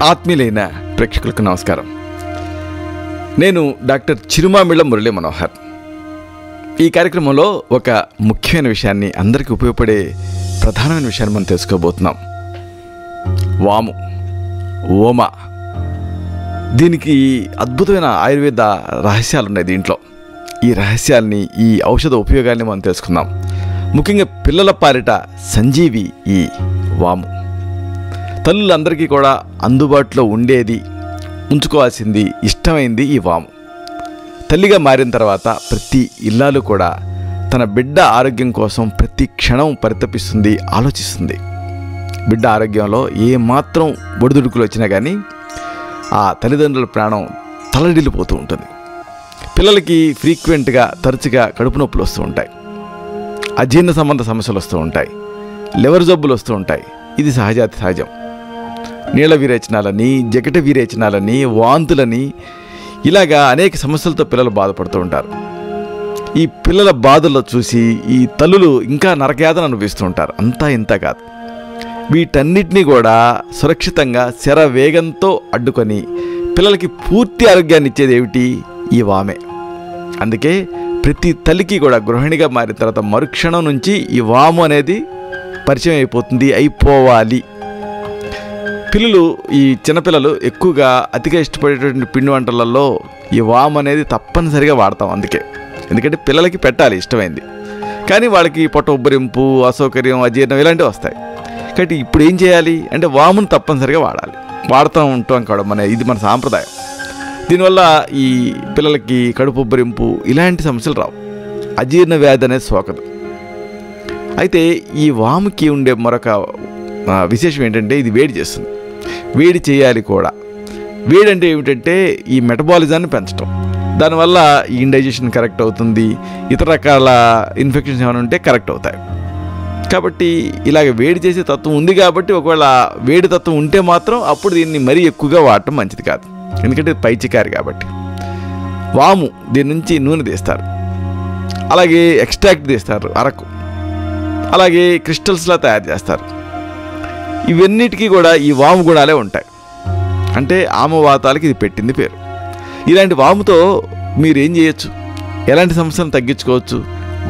ఆత్మీయులైన ప్రేక్షకులకు నమస్కారం. నేను డాక్టర్ చిరుమామిళ్ళ మురళీ మనోహర్. ఈ కార్యక్రమంలో ఒక ముఖ్యమైన విషయాన్ని, అందరికీ ఉపయోగపడే ప్రధానమైన విషయాన్ని మనం తెలుసుకోబోతున్నాం. వాము, ఓమ. దీనికి అద్భుతమైన ఆయుర్వేద రహస్యాలు ఉన్నాయి దీంట్లో. ఈ రహస్యాల్ని, ఈ ఔషధ ఉపయోగాల్ని మనం తెలుసుకుందాం. ముఖ్యంగా పిల్లల పాలిట సంజీవి ఈ వాము. తల్లులందరికీ కూడా అందుబాటులో ఉండేది, ఉంచుకోవాల్సింది, ఇష్టమైంది ఈ వాము. తల్లిగా మారిన తర్వాత ప్రతి ఇల్లాలు కూడా తన బిడ్డ ఆరోగ్యం కోసం ప్రతి క్షణం పరితపిస్తుంది, ఆలోచిస్తుంది. బిడ్డ ఆరోగ్యంలో ఏమాత్రం ఒడిదుడుకులు వచ్చినా కానీ ఆ తల్లిదండ్రుల ప్రాణం తలడిల్లిపోతూ ఉంటుంది. పిల్లలకి ఫ్రీక్వెంట్గా, తరచుగా కడుపు నొప్పులు వస్తూ ఉంటాయి, అజీర్ణ సంబంధ సమస్యలు వస్తూ ఉంటాయి, లివర్ జబ్బులు వస్తూ ఉంటాయి. ఇది సహజం. నీళ్ళ విరేచనాలని, జగట విరేచనాలని, వాంతులని, ఇలాగా అనేక సమస్యలతో పిల్లలు బాధపడుతూ ఉంటారు. ఈ పిల్లల బాధల్లో చూసి ఈ తల్లులు ఇంకా నరకయాతన అనుభవిస్తూ ఉంటారు. అంతా ఇంత కాదు. వీటన్నిటినీ కూడా సురక్షితంగా శరవేగంతో అడ్డుకొని పిల్లలకి పూర్తి ఆరోగ్యాన్ని ఇచ్చేది ఏమిటి? ఈ వామే. అందుకే ప్రతి తల్లికి కూడా గృహిణిగా మారిన తర్వాత మరుక్షణం నుంచి ఈ వాము అనేది పరిచయం అయిపోవాలి. పిల్లలు, ఈ చిన్నపిల్లలు ఎక్కువగా అతిగా ఇష్టపడేటువంటి పిండి వంటలలో ఈ వాము అనేది తప్పనిసరిగా వాడతాం. ఎందుకంటే పిల్లలకి పెట్టాలి ఇష్టమైంది, కానీ వాళ్ళకి పొట్ట ఉబ్బరింపు, అసౌకర్యం, అజీర్ణం ఇలాంటివి వస్తాయి. కాబట్టి ఇప్పుడు ఏం చేయాలి అంటే వామును తప్పనిసరిగా వాడుతూ ఉంటాం కూడా. ఇది మన సాంప్రదాయం. దీనివల్ల ఈ పిల్లలకి కడుపు ఉబ్బరింపు ఇలాంటి సమస్యలు రావు, అజీర్ణ వ్యాధి అనేది సోకదు. అయితే ఈ వాముకి ఉండే మరొక విశేషం ఏంటంటే ఇది వేడి చేస్తుంది. వేడి చేయాలి కూడా. వేడి అంటే ఏమిటంటే ఈ మెటబాలిజాన్ని పెంచడం. దానివల్ల ఈ ఇండైజెషన్ కరెక్ట్ అవుతుంది, ఇతర రకాల ఇన్ఫెక్షన్స్ ఏమైనా ఉంటే కరెక్ట్ అవుతాయి. కాబట్టి ఇలాగ వేడి చేసే తత్వం ఉంది. కాబట్టి ఒకవేళ వేడి తత్వం ఉంటే మాత్రం అప్పుడు దీన్ని మరీ ఎక్కువగా వాడటం మంచిది కాదు, ఎందుకంటే పైచికారి కాబట్టి. వాము, దీని నుంచి నూనె తీస్తారు, అలాగే ఎక్స్ట్రాక్ట్ తీస్తారు, అరకు, అలాగే క్రిస్టల్స్లా తయారు చేస్తారు. ఇవన్నిటికీ కూడా ఈ వాము గుణాలే ఉంటాయి. అంటే ఆమవాతాలకి ఇది పెట్టింది పేరు. ఇలాంటి వాముతో మీరు ఏం చేయొచ్చు, ఎలాంటి సమస్యలను తగ్గించుకోవచ్చు,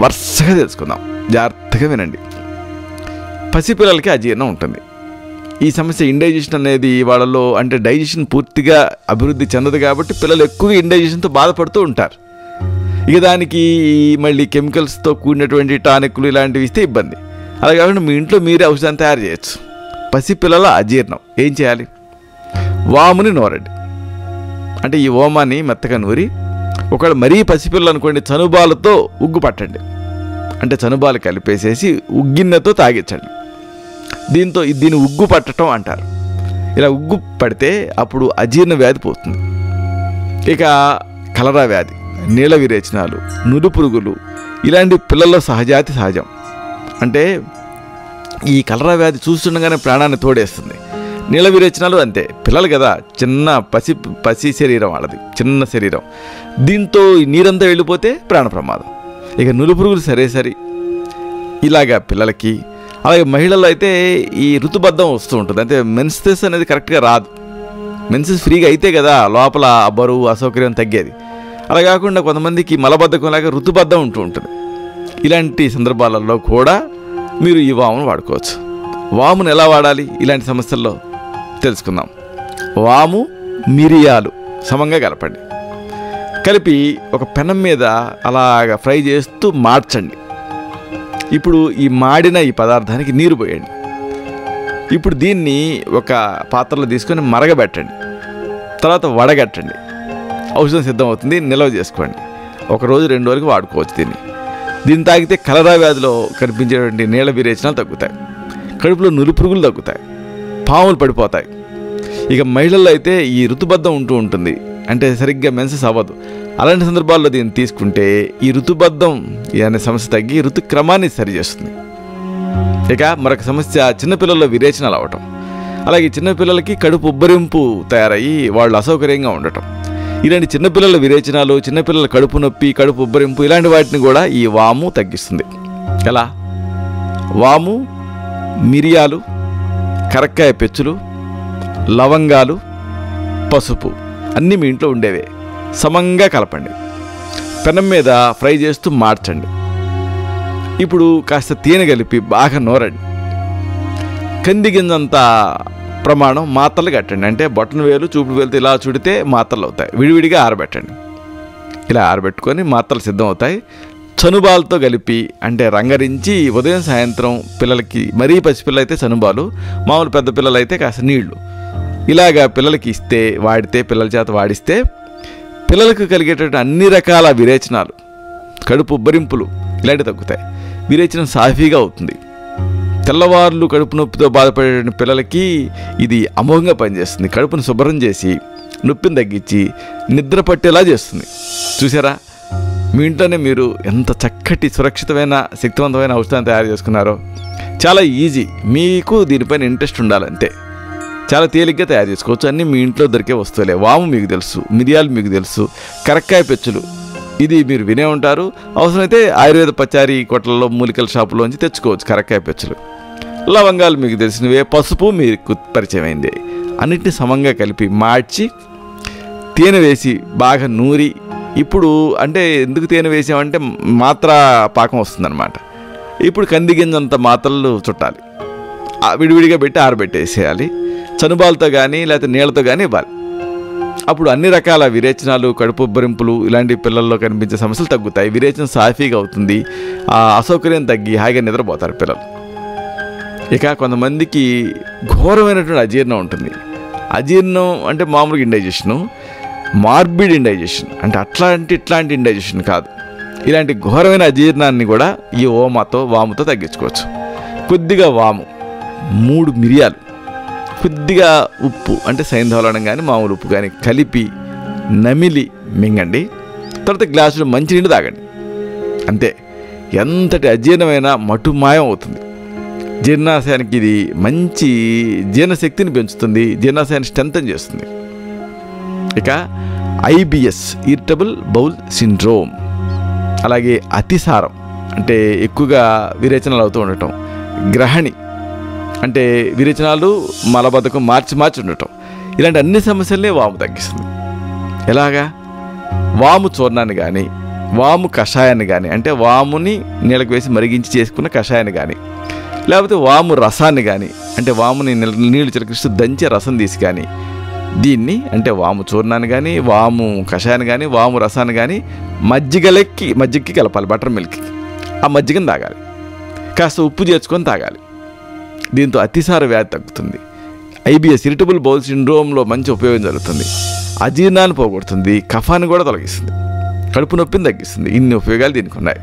వరుసగా తెలుసుకుందాం. జాగ్రత్తగా వినండి. పసిపిల్లలకి అజీర్ణం ఉంటుంది. ఈ సమస్య ఇండైజెషన్ అనేది వాళ్ళలో, అంటే డైజెషన్ పూర్తిగా అభివృద్ధి చెందదు కాబట్టి పిల్లలు ఎక్కువగా ఇండైజెషన్తో బాధపడుతూ ఉంటారు. ఇక దానికి మళ్ళీ కెమికల్స్తో కూడినటువంటి టానిక్లు ఇలాంటివి ఇస్తే ఇబ్బంది. అలా కాకుండా మీ ఇంట్లో మీరే ఔషధాన్ని తయారు చేయొచ్చు. పసిపిల్లల అజీర్ణం ఏం చేయాలి? వాముని నూరండి. అంటే ఈ ఓమాన్ని మెత్తగా నూరి, ఒకవేళ మరీ పసిపిల్లలు అనుకోండి, చనుబాలతో ఉగ్గు పట్టండి. అంటే చనుబాలు కలిపేసేసి ఉగ్గిన్నెతో తాగించండి. దీన్ని ఉగ్గు పట్టడం అంటారు. ఇలా ఉగ్గు పడితే అప్పుడు అజీర్ణ వ్యాధి పోతుంది. ఇక కలరా వ్యాధి, నీళ్ళ విరేచనాలు, నురు పురుగులు ఇలాంటి పిల్లల్లో సహజం. అంటే ఈ కలరా వ్యాధి చూస్తుండగానే ప్రాణాన్ని తోడేస్తుంది. నీళ్ళ విరేచనాలు అంతే. పిల్లలు కదా, చిన్న పసి శరీరం వాళ్ళది, చిన్న శరీరం. దీంతో నీరంతా వెళ్ళిపోతే ప్రాణ ప్రమాదం. ఇక నురు పురుగులు సరే. ఇలాగా పిల్లలకి. అలాగే మహిళల్లో అయితే ఈ ఋతుబద్ధం వస్తూ ఉంటుంది. అంటే మెన్సెస్ అనేది కరెక్ట్గా రాదు. మెన్సెస్ ఫ్రీగా అయితే కదా లోపల బరువు, అసౌకర్యం తగ్గేది. అలా కాకుండా కొంతమందికి మలబద్ధకం లాగా ఋతుబద్ధం ఉంటుంది. ఇలాంటి సందర్భాలలో కూడా మీరు ఈ వామును వాడుకోవచ్చు. వామును ఎలా వాడాలి ఇలాంటి సమస్యల్లో తెలుసుకుందాం. వాము, మిరియాలు సమంగా కలపండి. కలిపి ఒక పెనం మీద అలాగా ఫ్రై చేస్తూ మార్చండి. ఇప్పుడు ఈ మాడిన ఈ పదార్థానికి నీరు పోయండి. ఇప్పుడు దీన్ని ఒక పాత్రలో తీసుకొని మరగబెట్టండి. తర్వాత వడగట్టండి. ఔషధం సిద్ధమవుతుంది. నిల్వ చేసుకోండి. 1 రోజు 2 రోజులకి వాడుకోవచ్చు. దీన్ని తాగితే కలరా వ్యాధిలో కనిపించేటువంటి నీళ్ళ విరేచనాలు తగ్గుతాయి, కడుపులో నురు పురుగులు తగ్గుతాయి, పాములు పడిపోతాయి. ఇక మహిళల్లో అయితే ఈ ఋతుబద్ధం ఉంటుంది. అంటే సరిగ్గా మెన్సెస్ అవ్వదు. అలాంటి సందర్భాల్లో దీన్ని తీసుకుంటే ఈ ఋతుబద్ధం అనే సమస్య తగ్గి ఋతుక్రమాన్ని సరిచేస్తుంది. ఇక మరొక సమస్య చిన్నపిల్లల్లో విరేచనాలు అవ్వటం. అలాగే చిన్నపిల్లలకి కడుపు ఉబ్బరింపు తయారయ్యి వాళ్ళు అసౌకర్యంగా ఉండటం. ఇలాంటి చిన్నపిల్లల విరేచనాలు, చిన్నపిల్లల కడుపు నొప్పి, కడుపు ఉబ్బరింపు ఇలాంటి వాటిని కూడా ఈ వాము తగ్గిస్తుంది. ఎలా? వాము, మిరియాలు, కరక్కాయ పెచ్చులు, లవంగాలు, పసుపు అన్నీ మీ ఇంట్లో ఉండేవే సమంగా కలపండి. పెనం మీద ఫ్రై చేస్తూ మార్చండి. ఇప్పుడు కాస్త తేనె కలిపి బాగా నూరండి. కంది గింజంత ప్రమాణం మాత్రలు కట్టండి. అంటే బొట్టన వేలు, చూపుడు వేలుతో ఇలా చుడితే మాత్రలు అవుతాయి. విడివిడిగా ఆరబెట్టండి. ఇలా ఆరబెట్టుకొని మాత్రలు సిద్ధం అవుతాయి. చనుబాలతో కలిపి అంటే రంగరించి ఉదయం సాయంత్రం పిల్లలకి, మరీ పసిపిల్లలు అయితే చనుబాలు, మామూలు పెద్ద పిల్లలు అయితే కాస్త నీళ్లు ఇలాగా పిల్లలకి ఇస్తే, వాడితే, పిల్లల చేత వాడిస్తే పిల్లలకు కలిగేటటువంటి అన్ని రకాల విరేచనాలు, కడుపు ఉబ్బరింపులు ఇలాంటివి తగ్గుతాయి. విరేచనం సాఫీగా అవుతుంది. తెల్లవార్లు కడుపు నొప్పితో బాధపడే పిల్లలకి ఇది అమోఘంగా పనిచేస్తుంది. కడుపును శుభ్రం చేసి నొప్పిని తగ్గించి నిద్ర పట్టేలా చేస్తుంది. చూసారా, మీ ఇంట్లోనే మీరు ఎంత చక్కటి సురక్షితమైన శక్తివంతమైన ఔషధాన్ని తయారు చేసుకున్నారో. చాలా ఈజీ, మీకు దీనిపైన ఇంట్రెస్ట్ ఉండాలంతే. చాలా తేలిగ్గా తయారు చేసుకోవచ్చు. అన్నీ మీ ఇంట్లో దొరికే వస్తువులే. వాము మీకు తెలుసు, మిరియాలు మీకు తెలుసు, కరక్కాయ పెచ్చులు ఇది మీరు వినే ఉంటారు. అవసరమైతే ఆయుర్వేద పచారీ కొట్లలో, మూలికల షాపులోంచి తెచ్చుకోవచ్చు కరక్కాయ పెచ్చులు. లవంగాలు మీకు తెలిసినవే, పసుపు మీకు పరిచయమైంది. అన్నిటిని సమంగా కలిపి మార్చి తేనె వేసి బాగా నూరి, ఇప్పుడు అంటే ఎందుకు తేనె వేసామంటే మాత్ర పాకం వస్తుందన్నమాట. ఇప్పుడు కంది గింజంత మాత్రలు చుట్టాలి. విడివిడిగా పెట్టి ఆరబెట్టేసేయాలి. చనుబాలతో కానీ లేకపోతే నీళ్ళతో కానీ ఇవ్వాలి. అప్పుడు అన్ని రకాల విరేచనాలు, కడుపు ఉబ్బరింపులు ఇలాంటి పిల్లల్లో కనిపించే సమస్యలు తగ్గుతాయి. విరేచనం సాఫీగా అవుతుంది. ఆ అసౌకర్యం తగ్గి హాయిగా నిద్రపోతారు పిల్లలు. ఇక కొంతమందికి ఘోరమైనటువంటి అజీర్ణం ఉంటుంది. అజీర్ణం అంటే మామూలుగా ఇండైజెషను, మార్బిడ్ ఇండైజెషన్ అంటే ఇట్లాంటి ఇండైజెషన్ కాదు. ఇలాంటి ఘోరమైన అజీర్ణాన్ని కూడా ఈ ఓమాతో, వాముతో తగ్గించుకోవచ్చు. కొద్దిగా వాము, 3 మిరియాలు, కొద్దిగా ఉప్పు అంటే సైంధవలనం కానీ మామూలు ఉప్పు కానీ కలిపి నమిలి మింగండి. తర్వాత గ్లాసులో మంచినీళ్ళు తాగండి. అంతే. ఎంతటి అజీర్ణమైన మటుమాయం అవుతుంది. జీర్ణాశయానికి ఇది మంచి జీర్ణశక్తిని పెంచుతుంది, జీర్ణాశయాన్ని స్ట్రెంథన్ చేస్తుంది. ఇక IBS ఇరిటబుల్ బౌల్ సిండ్రోమ్, అలాగే అతిసారం అంటే ఎక్కువగా విరేచనాలు అవుతూ ఉండటం, గ్రహణి అంటే విరేచనాలు, మలబద్ధకం మార్చి ఉండటం, ఇలాంటి అన్ని సమస్యలనే వాము తగ్గిస్తుంది. ఎలాగా? వాము చూర్ణాన్ని కానీ, వాము కషాయాన్ని కానీ, అంటే వాముని నీళ్ళకు వేసి మరిగించి చేసుకున్న కషాయాన్ని కానీ, లేకపోతే వాము రసాన్ని కానీ, అంటే వాముని నీళ్ళు చిలకరిస్తూ దంచే రసం తీసి కానీ, దీన్ని అంటే వాము చూర్ణాన్ని కానీ, వాము కషాయాన్ని కానీ, వాము రసాన్ని కానీ మజ్జిగకి కలపాలి, బటర్ మిల్క్కి. ఆ మజ్జిగను తాగాలి. కాస్త ఉప్పు చేర్చుకొని తాగాలి. దీంతో అతిసార వ్యాధి తగ్గుతుంది. IBS ఇరిటబుల్ బౌల్ సిండ్రోమ్లో మంచి ఉపయోగం జరుగుతుంది. అజీర్ణాన్ని పోగొడుతుంది, కఫాన్ని కూడా తొలగిస్తుంది, కడుపు నొప్పిని తగ్గిస్తుంది. ఇన్ని ఉపయోగాలు దీనికి ఉన్నాయి.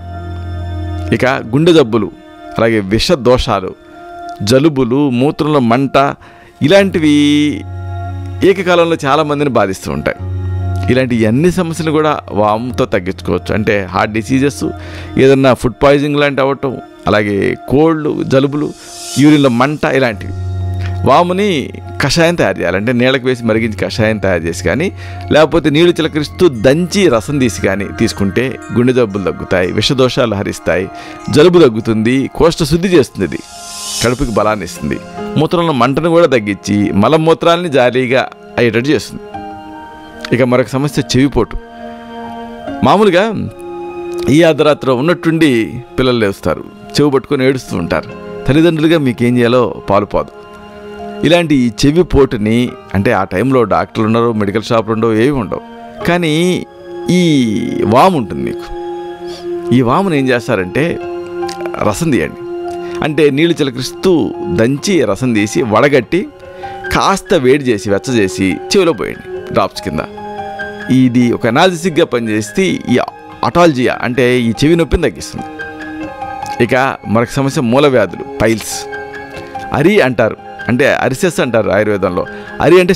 ఇక గుండె జబ్బులు, అలాగే విష దోషాలు, జలుబులు, మూత్రంలో మంట ఇలాంటివి ఏకకాలంలో చాలామందిని బాధిస్తూ ఉంటాయి. ఇలాంటి అన్ని సమస్యలు కూడా వాముతో తగ్గించుకోవచ్చు. అంటే హార్ట్ డిసీజెస్, ఏదన్నా ఫుడ్ పాయిజనింగ్ లాంటి అవ్వటం, అలాగే కోల్డ్, జలుబులు, యూరిన్లో మంట ఇలాంటివి. వాముని కషాయం తయారు చేయాలి. అంటే నీళ్ళకి వేసి మరిగించి కషాయం తయారు చేసి కానీ, లేకపోతే నీళ్లు చిలకరిస్తూ దంచి రసం తీసి కానీ తీసుకుంటే గుండె జబ్బులు తగ్గుతాయి, విషదోషాలు హరిస్తాయి, జలుబు తగ్గుతుంది, కోష్ఠ శుద్ధి చేస్తుంది, ఇది కడుపుకి బలాన్ని ఇస్తుంది, మూత్రంలో మంటను కూడా తగ్గించి మలమూత్రాలని జాలీగా అయ్యేటట్టు చేస్తుంది. ఇక మరొక సమస్య చెవిపోటు. మామూలుగా ఈ అర్ధరాత్రిలో ఉన్నట్టుండి పిల్లలు లేస్తారు, చెవి పట్టుకొని ఏడుస్తూ ఉంటారు. తల్లిదండ్రులుగా మీకేం చేయాలో పాలుపోదు. ఇలాంటి ఈ చెవి పోటుని అంటే ఆ టైంలో డాక్టర్లు ఉండరు, మెడికల్ షాపులు ఉండవు, ఏవి ఉండవు. కానీ ఈ వాము ఉంటుంది మీకు. ఈ వామును ఏం చేస్తారంటే రసం తీయండి. అంటే నీళ్లు చిలకరిస్తూ దంచి రసం తీసి వడగట్టి కాస్త వేడి చేసి వెచ్చజేసి చెవిలో పోయండి డ్రాప్స్ కింద. ఇది ఒక ఎనాల్జిసిక్గా పనిచేస్తే ఈ అటాల్జియా అంటే ఈ చెవి నొప్పిని తగ్గిస్తుంది. ఇక మరొక సమస్య మూల వ్యాధులు, పైల్స్. అరి అంటారు, అంటే అరిసెస్ అంటారు ఆయుర్వేదంలో. అరి అంటే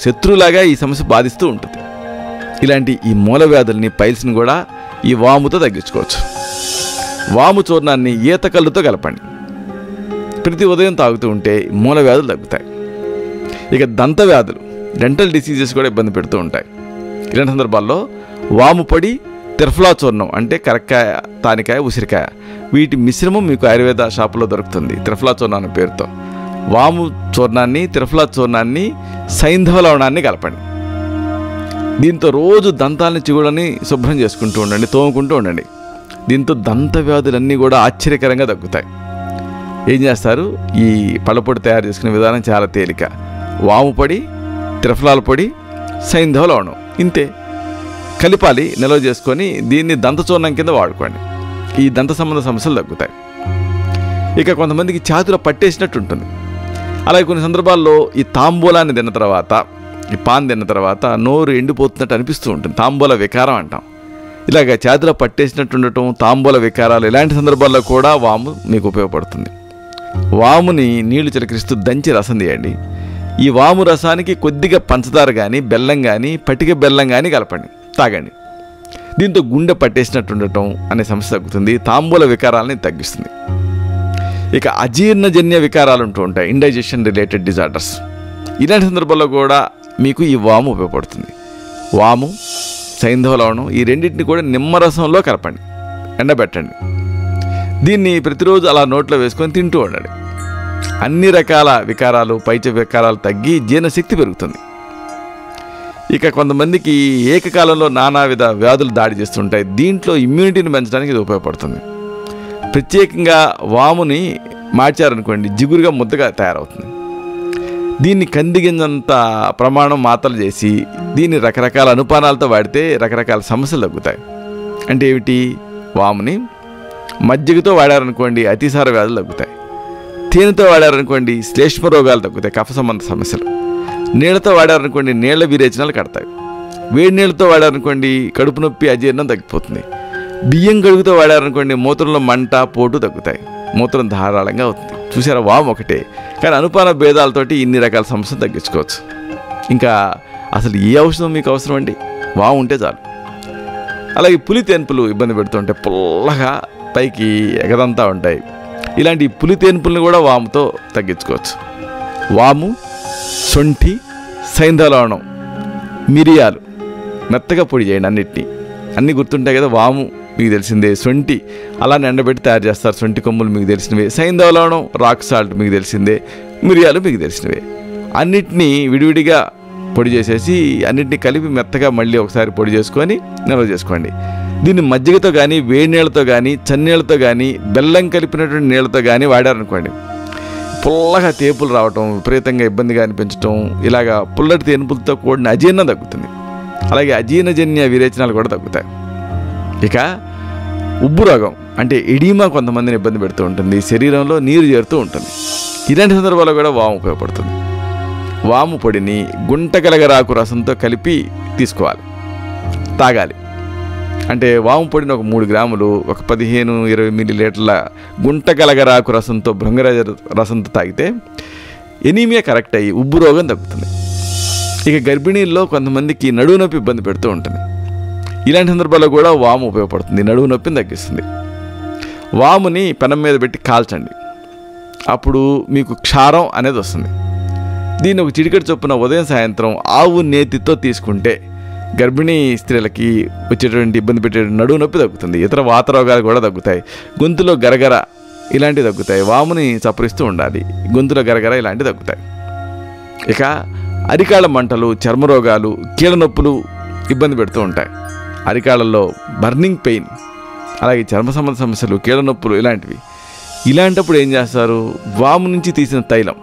శత్రువులాగా ఈ సమస్య బాధిస్తూ ఉంటుంది. ఇలాంటి ఈ మూల వ్యాధుల్ని, పైల్స్ని కూడా ఈ వాముతో తగ్గించుకోవచ్చు. వాము చూర్ణాన్ని ఈత కళ్ళుతో కలపండి. ప్రతి ఉదయం తాగుతూ ఉంటే మూల వ్యాధులు తగ్గుతాయి. ఇక దంత వ్యాధులు, డెంటల్ డిసీజెస్ కూడా ఇబ్బంది పెడుతూ ఉంటాయి. ఇలాంటి సందర్భాల్లో వాము పొడి, తిర్ఫలా చూర్ణం అంటే కరక్కాయ, తానికాయ, ఉసిరికాయ వీటి మిశ్రమం మీకు ఆయుర్వేద షాపులో దొరుకుతుంది, తిర్ఫలా చూర్ణం అనే పేరుతో. వాము చూర్ణాన్ని, త్రిఫలా చూర్ణాన్ని, సైంధవ లవణాన్ని కలపండి. దీంతో రోజు దంతాలని చిగుళ్ళని శుభ్రం చేసుకుంటూ ఉండండి, తోముకుంటూ ఉండండి. దీంతో దంత వ్యాధులన్నీ కూడా ఆశ్చర్యకరంగా తగ్గుతాయి. ఏం చేస్తారు, ఈ పళ్ళపొడి తయారు చేసుకునే విధానం చాలా తేలిక. వాము పొడి, త్రిఫలాల పొడి, సైంధవ లవణం, ఇంతే కలిపాలి. నిల్వ చేసుకొని దీన్ని దంత చూర్ణం కింద వాడుకోండి. ఈ దంత సంబంధ సమస్యలు తగ్గుతాయి. ఇక కొంతమందికి ఛాతీలో పట్టేసినట్టు ఉంటుంది. అలాగే కొన్ని సందర్భాల్లో ఈ తాంబూలాన్ని తిన్న తర్వాత, ఈ పాన్ తిన్న తర్వాత నోరు ఎండిపోతున్నట్టు అనిపిస్తూ ఉంటుంది. తాంబూల వికారం అంటాం. ఇలాగ ఛాతీలో పట్టేసినట్టు ఉండటం, తాంబూల వికారాలు, ఇలాంటి సందర్భాల్లో కూడా వాము మీకు ఉపయోగపడుతుంది. వాముని నీళ్లు చిలకరిస్తూ దంచి రసం తీయండి. ఈ వాము రసానికి కొద్దిగా పంచదార కానీ, బెల్లం కానీ, పటిక బెల్లం కానీ కలపండి, తాగండి. దీంతో గుండె పట్టేసినట్టు ఉండటం అనే సమస్య తగ్గుతుంది. తాంబూల వికారాలని తగ్గిస్తుంది. ఇక అజీర్ణజన్య వికారాలు ఉంటూ ఉంటాయి, ఇండైజెషన్ రిలేటెడ్ డిజార్డర్స్. ఇలాంటి సందర్భాల్లో కూడా మీకు ఈ వాము ఉపయోగపడుతుంది. వాము, సైంధవ లవణం, ఈ రెండింటిని కూడా నిమ్మరసంలో కలపండి, ఎండబెట్టండి. దీన్ని ప్రతిరోజు అలా నోట్లో వేసుకొని తింటూ ఉండండి. అన్ని రకాల వికారాలు, పైచ వికారాలు తగ్గి జీర్ణశక్తి పెరుగుతుంది. ఇక కొంతమందికి ఏకకాలంలో నానావిధ వ్యాధులు దాడి చేస్తుంటాయి. దీంట్లో ఇమ్యూనిటీని పెంచడానికి ఇది ఉపయోగపడుతుంది. ప్రత్యేకంగా వాముని మార్చారనుకోండి, జిగురుగా ముద్దగా తయారవుతుంది. దీన్ని కందిగింజంత ప్రమాణం మాత్రలు చేసి దీన్ని రకరకాల అనుపానాలతో వాడితే రకరకాల సమస్యలు తగ్గుతాయి. అంటే ఏమిటి, వాముని మజ్జిగతో వాడారనుకోండి అతిసార వ్యాధులు తగ్గుతాయి. తేనెతో వాడారనుకోండి శ్లేష్మ రోగాలు తగ్గుతాయి, కఫ సంబంధ సమస్యలు. నీళ్ళతో వాడారనుకోండి నీళ్ల విరేచనాలు కడతాయి. వేడి నీళ్ళతో వాడారనుకోండి కడుపు నొప్పి, అజీర్ణం తగ్గిపోతుంది. బియ్యం కడుగుతో వాడారనుకోండి మూత్రంలో మంట, పోటు తగ్గుతాయి, మూత్రం ధారాళంగా అవుతుంది. చూసారా, వాము ఒకటే కానీ అనుపాన భేదాలతోటి ఇన్ని రకాల సమస్యలు తగ్గించుకోవచ్చు. ఇంకా అసలు ఏ ఔషధం మీకు అవసరం అండి, వాము ఉంటే చాలు. అలాగే పులి తేన్పులు ఇబ్బంది పెడుతుంటే పుల్లగా పైకి ఎగదంతా ఉంటాయి. ఇలాంటి పులి తేన్పుల్ని కూడా వాముతో తగ్గించుకోవచ్చు. వాము, శొంఠి, సైంధవ లవణం, మిరియాలు మెత్తగా పొడి చేయండి. అన్నీ గుర్తుంటాయి కదా. వాము మీకు తెలిసిందే, శొంఠి అలానే ఎండబెట్టి తయారు చేస్తారు, శొంఠి కొమ్ములు మీకు తెలిసినవే, సైంధవ లవణం, రాక్ సాల్ట్ మీకు తెలిసిందే, మిరియాలు మీకు తెలిసినవే. అన్నిటినీ విడివిడిగా పొడి చేసేసి అన్నింటినీ కలిపి మెత్తగా మళ్ళీ ఒకసారి పొడి చేసుకొని నిల్వ చేసుకోండి. దీన్ని మజ్జిగతో కానీ, వేడి నీళ్ళతో కానీ, చన్నీళ్ళతో కానీ, బెల్లం కలిపినటువంటి నీళ్ళతో కానీ వాడారనుకోండి పుల్లగా తేపులు రావటం, విపరీతంగా ఇబ్బందిగా అనిపించటం, ఇలాగా పుల్లటి తేనుపులతో కూడిన అజీర్ణం తగ్గుతుంది. అలాగే అజీర్ణజన్య విరేచనాలు కూడా తగ్గుతాయి. ఇక ఉబ్బు రోగం అంటే ఎడీమా కొంతమందిని ఇబ్బంది పెడుతూ ఉంటుంది, శరీరంలో నీరు చేరుతూ ఉంటుంది. ఇలాంటి సందర్భాల్లో కూడా వాము ఉపయోగపడుతుంది. వాము పొడిని గుంటకలగరాకు రసంతో కలిపి తీసుకోవాలి, తాగాలి. అంటే వాము పొడిని ఒక 3 గ్రాములు, ఒక 15-20 మిల్లీలీటర్ల గుంటకలగరాకు రసంతో, భృంగరాజ రసంతో తాగితే ఎనీమియా కరెక్ట్ అయ్యి ఉబ్బు రోగం తగ్గుతుంది. ఇక గర్భిణీల్లో కొంతమందికి నడువు నొప్పి ఇబ్బంది పెడుతూ ఉంటుంది. ఇలాంటి సందర్భాల్లో కూడా వాము ఉపయోగపడుతుంది, నడువు నొప్పిని తగ్గిస్తుంది. వాముని పెనం మీద పెట్టి కాల్చండి, అప్పుడు మీకు క్షారం అనేది వస్తుంది. దీన్ని ఒక చిటికెడు చొప్పున ఉదయం సాయంత్రం ఆవు నేతితో తీసుకుంటే గర్భిణీ స్త్రీలకి వచ్చేటువంటి ఇబ్బంది పెట్టే నడువు నొప్పి తగ్గుతుంది. ఇతర వాత రోగాలు కూడా తగ్గుతాయి. గొంతులో గరగర ఇలాంటివి తగ్గుతాయి. వాముని చప్పరిస్తూ ఉండాలి, గొంతులో గరగర ఇలాంటివి తగ్గుతాయి. ఇక అరికాళ్ళ మంటలు, చర్మ రోగాలు, కీళ్ళ నొప్పులు ఇబ్బంది పెడుతూ ఉంటాయి. అరికాళ్ళల్లో బర్నింగ్ పెయిన్, అలాగే చర్మ సంబంధ సమస్యలు, కీళ్ళ నొప్పులు ఇలాంటివి. ఇలాంటప్పుడు ఏం చేస్తారు, వాము నుంచి తీసిన తైలం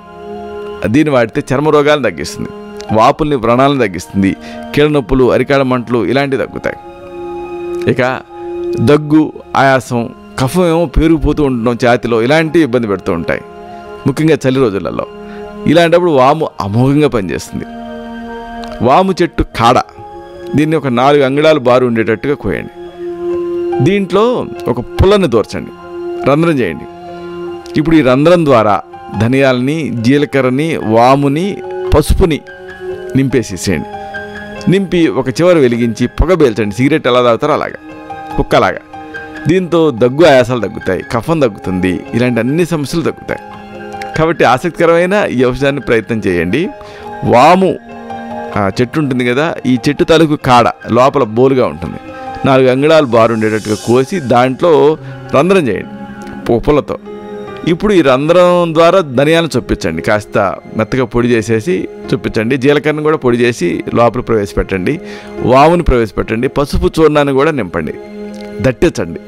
దీన్ని వాడితే చర్మ రోగాలను తగ్గిస్తుంది, వాపుల్ని, వ్రణాలను తగ్గిస్తుంది, కీళ్ళ నొప్పులు, అరికాళ్ళ మంటలు ఇలాంటివి తగ్గుతాయి. ఇక దగ్గు, ఆయాసం, కఫం ఏమో పెరిగిపోతూ ఉండడం ఛాతిలో, ఇలాంటివి ఇబ్బంది పెడుతూ ఉంటాయి, ముఖ్యంగా చలి రోజులలో. ఇలాంటప్పుడు వాము అమోఘంగా పనిచేస్తుంది. వాము చెట్టు కాడ దీన్ని ఒక 4 అంగుళాలు బారు ఉండేటట్టుగా కోయండి. దీంట్లో ఒక పుల్లని దూర్చండి, రంధ్రం చేయండి. ఇప్పుడు ఈ రంధ్రం ద్వారా ధనియాలని, జీలకర్రని, వాముని, పసుపుని నింపేసేసేయండి. నింపి ఒక చివరి వెలిగించి పొగ పేల్చండి. సిగరెట్ ఎలా తాగుతారో అలాగా, కుక్కలాగా. దీంతో దగ్గు, ఆయాసాలు తగ్గుతాయి, కఫం తగ్గుతుంది, ఇలాంటి అన్ని సమస్యలు తగ్గుతాయి. కాబట్టి ఆసక్తికరమైన ఈ ఔషధాన్ని ప్రయత్నం చేయండి. వాము చెట్టు ఉంటుంది కదా, ఈ చెట్టు తాలూకు కాడ లోపల బోలుగా ఉంటుంది, 4 అంగుళాలు బారు ఉండేటట్టుగా కోసి దాంట్లో రంధ్రం చేయండి పుల్లతో. ఇప్పుడు ఈ రంధ్రం ద్వారా ధనియాలను చొప్పించండి, కాస్త మెత్తగా పొడి చేసేసి చొప్పించండి. జీలకర్రను కూడా పొడి చేసి లోపల ప్రవేశపెట్టండి. వాముని ప్రవేశపెట్టండి. పసుపు చూర్ణాన్ని కూడా నింపండి, దట్టించండి.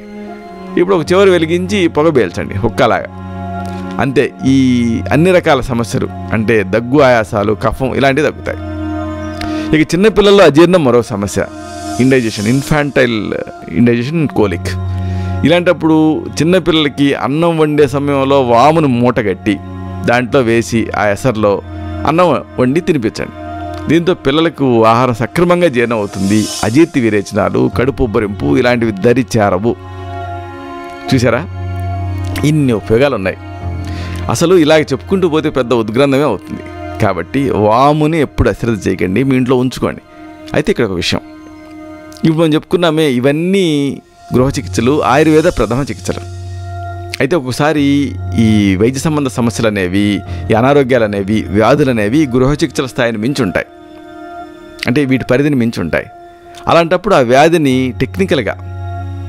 ఇప్పుడు ఒక చివరి వెలిగించి పొగ పేల్చండి హుక్కలాగా. అంతే. ఈ అన్ని రకాల సమస్యలు అంటే దగ్గు, ఆయాసాలు, కఫం ఇలాంటివి తగ్గుతాయి. ఇక చిన్నపిల్లల్లో అజీర్ణం మరో సమస్య, ఇండైజెషన్, ఇన్ఫాంటైల్ ఇండైజెషన్, కోలిక్. ఇలాంటప్పుడు చిన్నపిల్లలకి అన్నం వండే సమయంలో వామును మూటగట్టి దాంట్లో వేసి ఆ ఎసర్లో అన్నం వండి తినిపించండి. దీంతో పిల్లలకు ఆహారం సక్రమంగా జీర్ణం అవుతుంది. అజీర్తి విరేచనాలు, కడుపు ఉబ్బరింపు ఇలాంటివి దరి చేరవు. చూసారా, ఇన్ని ఉపయోగాలు ఉన్నాయి. అసలు ఇలాగ చెప్పుకుంటూ పోతే పెద్ద ఉద్గ్రంథమే అవుతుంది. కాబట్టి వాముని ఎప్పుడు అశ్రద్ధ చేయకండి, మీ ఇంట్లో ఉంచుకోండి. అయితే ఇక్కడ ఒక విషయం, ఇప్పుడు మనం చెప్పుకున్నామే, ఇవన్నీ గృహ చికిత్సలు, ఆయుర్వేద ప్రథమ చికిత్సలు. అయితే ఒక్కొక్కసారి ఈ వైద్య సంబంధ సమస్యలు అనేవి, ఈ అనారోగ్యాలు అనేవి, వ్యాధులు అనేవి గృహ చికిత్సల స్థాయిని మించి ఉంటాయి, అంటే వీటి పరిధిని మించి ఉంటాయి. అలాంటప్పుడు ఆ వ్యాధిని టెక్నికల్గా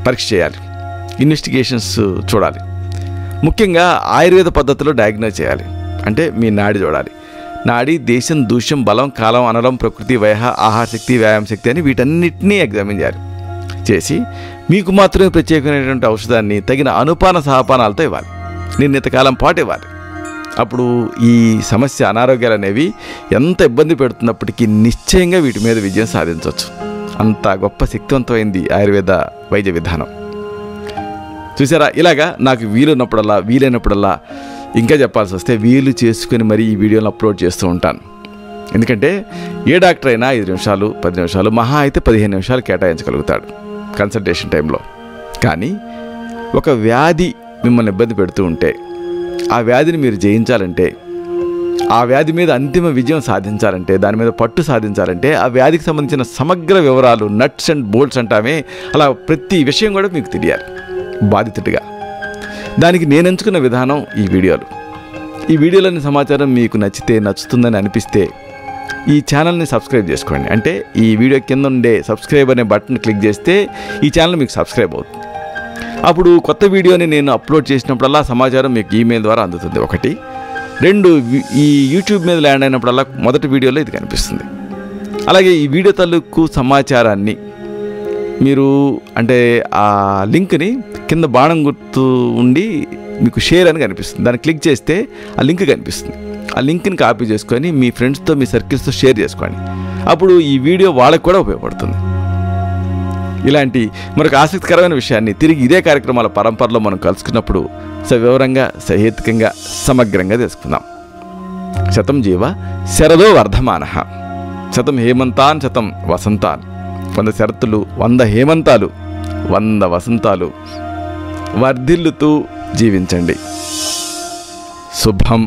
పరీక్ష చేయాలి, ఇన్వెస్టిగేషన్స్ చూడాలి. ముఖ్యంగా ఆయుర్వేద పద్ధతిలో డయాగ్నోజ్ చేయాలి. అంటే మీ నాడి చూడాలి. నాడి, దేశం, దూష్యం, బలం, కాలం, అనలం, ప్రకృతి, వయహ, ఆహార శక్తి, వ్యాయామ శక్తి అని వీటన్నిటినీ ఎగ్జామిన్ చేయాలి. చేసి మీకు మాత్రమే ప్రత్యేకమైనటువంటి ఔషధాన్ని తగిన అనుపాన సహపానాలతో ఇవ్వాలి, నిర్ణీత కాలం పాటు ఇవ్వాలి. అప్పుడు ఈ సమస్య, అనారోగ్యాలు అనేవి ఎంత ఇబ్బంది పెడుతున్నప్పటికీ నిశ్చయంగా వీటి మీద విజయం సాధించవచ్చు. అంత గొప్ప శక్తివంతమైంది ఆయుర్వేద వైద్య విధానం. చూసారా, ఇలాగా నాకు వీలైనప్పుడల్లా ఇంకా చెప్పాల్సి వస్తే వీలు చేసుకుని మరీ ఈ వీడియోని అప్లోడ్ చేస్తూ ఉంటాను. ఎందుకంటే ఏ డాక్టర్ అయినా 5 నిమిషాలు, 10 నిమిషాలు, మహా అయితే 15 నిమిషాలు కేటాయించగలుగుతాడు కన్సల్టేషన్ టైంలో. కానీ ఒక వ్యాధి మిమ్మల్ని ఇబ్బంది పెడుతూ ఉంటే, ఆ వ్యాధిని మీరు జయించాలంటే, ఆ వ్యాధి మీద అంతిమ విజయం సాధించాలంటే, దాని మీద పట్టు సాధించాలంటే, ఆ వ్యాధికి సంబంధించిన సమగ్ర వివరాలు, నట్స్ అండ్ బోల్ట్స్ అంటామే, అలా ప్రతి విషయం కూడా మీకు తెలియాలి బాధితుడిగా. దానికి నేను ఎంచుకున్న విధానం ఈ వీడియోలు. ఈ వీడియోలోని సమాచారం మీకు నచ్చుతుందని అనిపిస్తే ఈ ఛానల్ని సబ్స్క్రైబ్ చేసుకోండి. అంటే ఈ వీడియో కింద ఉండే సబ్స్క్రైబ్ అనే బటన్ క్లిక్ చేస్తే ఈ ఛానల్ మీకు సబ్స్క్రైబ్ అవుతుంది. అప్పుడు కొత్త వీడియోని నేను అప్లోడ్ చేసినప్పుడల్లా సమాచారం మీకు ఈమెయిల్ ద్వారా అందుతుంది. 1, 2 ఈ యూట్యూబ్ మీద ల్యాండ్ అయినప్పుడల్లా మొదటి వీడియోలో ఇది కనిపిస్తుంది. అలాగే ఈ వీడియో తాలూకు సమాచారాన్ని మీరు అంటే ఆ లింక్ని కింద బాణం గుర్తు ఉండి మీకు షేర్ అని కనిపిస్తుంది, దాన్ని క్లిక్ చేస్తే ఆ లింక్ కనిపిస్తుంది. ఆ లింక్ని కాపీ చేసుకొని మీ ఫ్రెండ్స్తో, మీ సర్కిల్స్తో షేర్ చేసుకోండి. అప్పుడు ఈ వీడియో వాళ్ళకు కూడా ఉపయోగపడుతుంది. ఇలాంటి మరొక ఆసక్తికరమైన విషయాన్ని తిరిగి ఇదే కార్యక్రమాల పరంపరలో మనం కలుసుకున్నప్పుడు సవివరంగా, సహేతుకంగా, సమగ్రంగా తెలుసుకుందాం. శతం జీవ శరదో వర్ధమానః, శతం హేమంతాన్ శతం వసంతాన్. 100 శరత్తులు, 100 హేమంతాలు, 100 వసంతాలు వర్ధిల్లుతూ జీవించండి. శుభం.